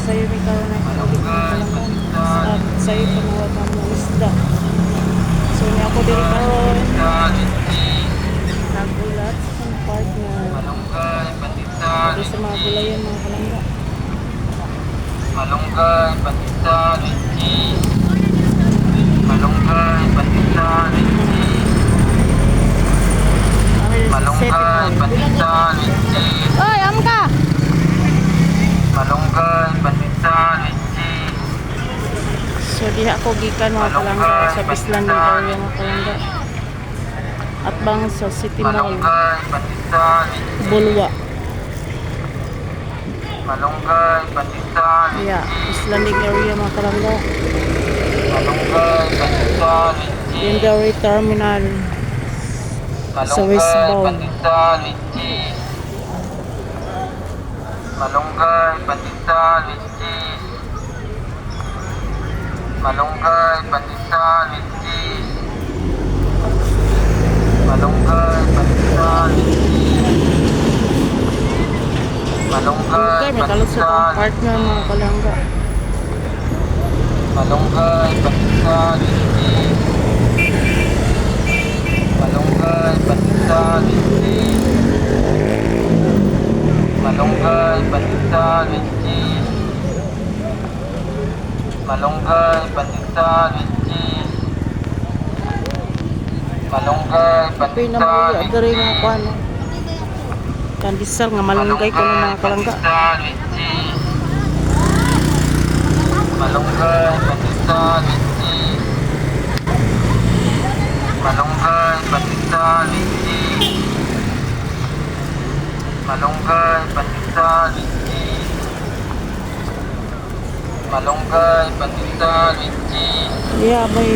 sa'yo may karoon na kulit ng kalangan. At sa'yo panuwag ang mga isda. So, niya ako diri karoon. Nagulat sa kong partner. Dito sa mga gulayan, mga kalangga. Malunggay, patita, litchi. Malunggay, patita, litchi. Malunggay, patita, litchi. Oy, amka! Malunggay, patita, litchi. So, diha ako gikan mga kalangga sa Bislan ng area mga kalangga. At bang sa City Mall, Malunggay, patita, litchi. Bulwa. Malunggay, patita, litchi. Yeah, Bislan ng area mga kalangga. Malunggay, patita, litchi. Yandari Terminal. Sa westbound. Patita, litchi. Malunggay, patita, litchi. Malunggay, patita, litchi. Malunggay, patita, litchi. Malunggay, Okay, may kalusot ang partner mga kalangga. Malunggay, patita, litchi. Malunggay, patita, litchi. Malunggay, patita, litchi. Malunggay, patita, litchi. Malunggay, Pay na patita, mga adari litchi. mga kuano. Kandisal nga malunggay ko ng mga kalangga. Patita, litchi. Malunggay, patita, litchi. Malunggay, patita, litchi. Malunggay, patita, litchi. Malunggay, patita, litchi. Yeah, may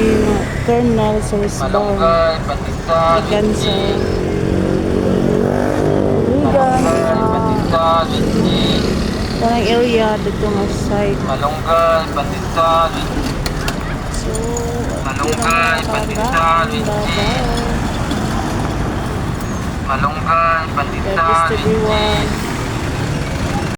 terminal sa westbound. Malunggay, patita, Ikan sa litchi. Ligan Malunggay, patita, litchi. kanang area dito nga side. Malunggay, patita, litchi. So, Malunggay, patita, litchi. Malunggay, patita, God bless litchi. everyone.